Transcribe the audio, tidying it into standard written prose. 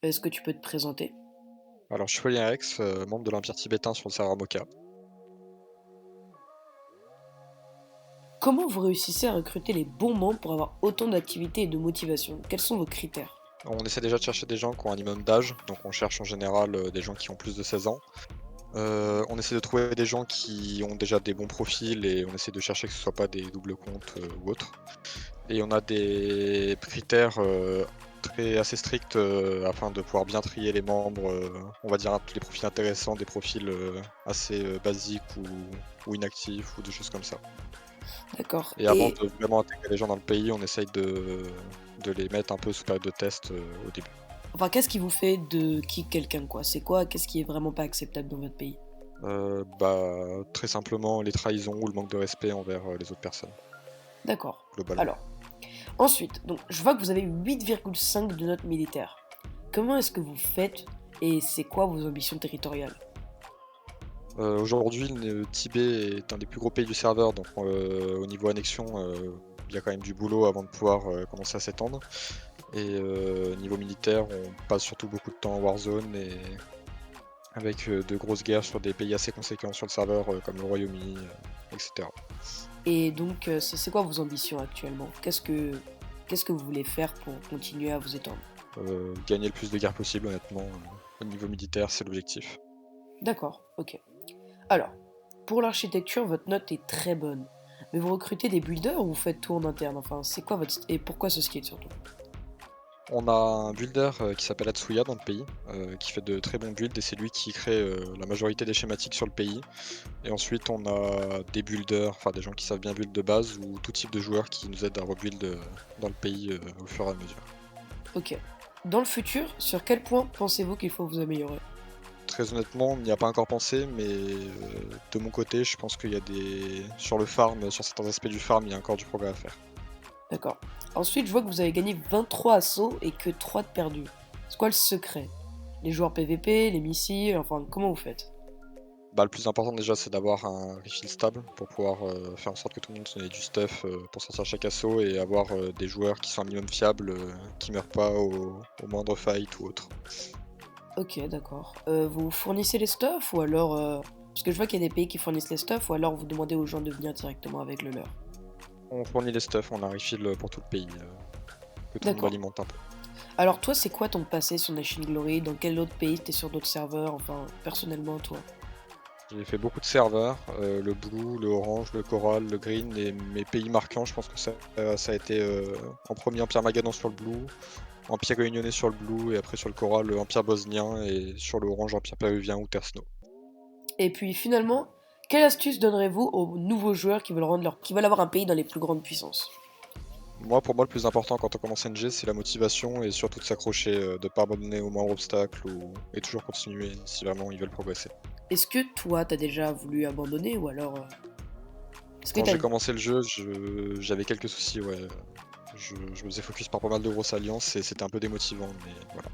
Est-ce que tu peux te présenter? Alors, je suis Folien-Rex, membre de l'Empire tibétain sur le serveur Mocha. Comment vous réussissez à recruter les bons membres pour avoir autant d'activités et de motivation? Quels sont vos critères? On essaie déjà de chercher des gens qui ont un minimum d'âge, donc on cherche en général, des gens qui ont plus de 16 ans. On essaie de trouver des gens qui ont déjà des bons profils et on essaie de chercher que ce soit pas des doubles comptes, ou autres. Et on a des critères, assez stricts, afin de pouvoir bien trier les membres, on va dire, les profils intéressants, des profils, assez, basiques ou inactifs ou des choses comme ça. D'accord. Et avant de vraiment intégrer les gens dans le pays, on essaye de les mettre un peu sous période de test, au début. Enfin, qu'est-ce qui vous fait de kick quelqu'un, quoi? C'est quoi? Qu'est-ce qui est vraiment pas acceptable dans votre pays? Très simplement les trahisons ou le manque de respect envers, les autres personnes, D'accord. globalement. Alors, ensuite, donc je vois que vous avez 8,5 de notes militaire. Comment est-ce que vous faites et c'est quoi vos ambitions territoriales? Aujourd'hui, le Tibet est un des plus gros pays du serveur, donc au niveau annexion, il y a quand même du boulot avant de pouvoir, commencer à s'étendre et niveau militaire, on passe surtout beaucoup de temps en Warzone et avec, de grosses guerres sur des pays assez conséquents sur le serveur, comme le Royaume-Uni, et cetera. Et donc, c'est quoi vos ambitions actuellement? Qu'est-ce que vous voulez faire pour continuer à vous étendre? Gagner le plus de guerres possible honnêtement, au niveau militaire, c'est l'objectif. D'accord, OK. Alors, pour l'architecture, votre note est très bonne. Mais vous recrutez des builders ou vous faites tout en interne? Enfin, c'est quoi votre et pourquoi ce skill surtout? On a un builder, qui s'appelle Atsuya dans le pays, qui fait de très bons builds et c'est lui qui crée, la majorité des schématiques sur le pays et ensuite on a des builders, enfin des gens qui savent bien build de base ou tout type de joueurs qui nous aident à rebuild, dans le pays, au fur et à mesure. OK. Dans le futur, sur quel point pensez-vous qu'il faut vous améliorer? Très honnêtement, on n'y a pas encore pensé mais de mon côté, je pense qu'il y a des sur le farm, sur certains aspects du farm, il y a encore du progrès à faire. D'accord. Ensuite, je vois que vous avez gagné 23 assauts et que 3 de perdus. C'est quoi le secret? Les joueurs PVP, les missiles, enfin, comment vous faites? Bah, le plus important déjà, c'est d'avoir un refill stable pour pouvoir, faire en sorte que tout le monde ait du stuff, pour sortir chaque assaut et avoir, des joueurs qui sont un minimum fiables, qui meurent pas au moindre fight ou autre. OK, d'accord. Vous fournissez les stuffs ou alors, parce que je vois qu'il y a des pays qui fournissent les stuffs ou alors vous demandez aux gens de venir directement avec le leur? On fournit les stuff, on a un refill, pour tout le pays, que tout le monde D'accord. alimente un peu. Alors toi, c'est quoi ton passé sur Nation Glory? Dans quel autre pays? Tu sur d'autres serveurs? Enfin, personnellement, toi? J'ai fait beaucoup de serveurs, le blue, le orange, le coral, le green et mes pays marquants, je pense que ça a été, en 1er Empire Magadan sur le blue, Empire réunionnais sur le blue et après sur le coral, Empire bosnien et sur le orange, Empire péruvien ou Terre Snow. Et puis finalement, quelle astuce donnerez-vous aux nouveaux joueurs qui veulent avoir un pays dans les plus grandes puissances? Pour moi, le plus important quand on commence NG, c'est la motivation et surtout de s'accrocher, de pas abandonner au moindre obstacle et toujours continuer si vraiment ils veulent progresser. Est-ce que toi, t'as déjà voulu abandonner ou alors, est-ce que Quand t'as j'ai commencé le jeu, j'avais quelques soucis, ouais, je me faisais focus par pas mal de grosses alliances et c'était un peu démotivant, mais voilà.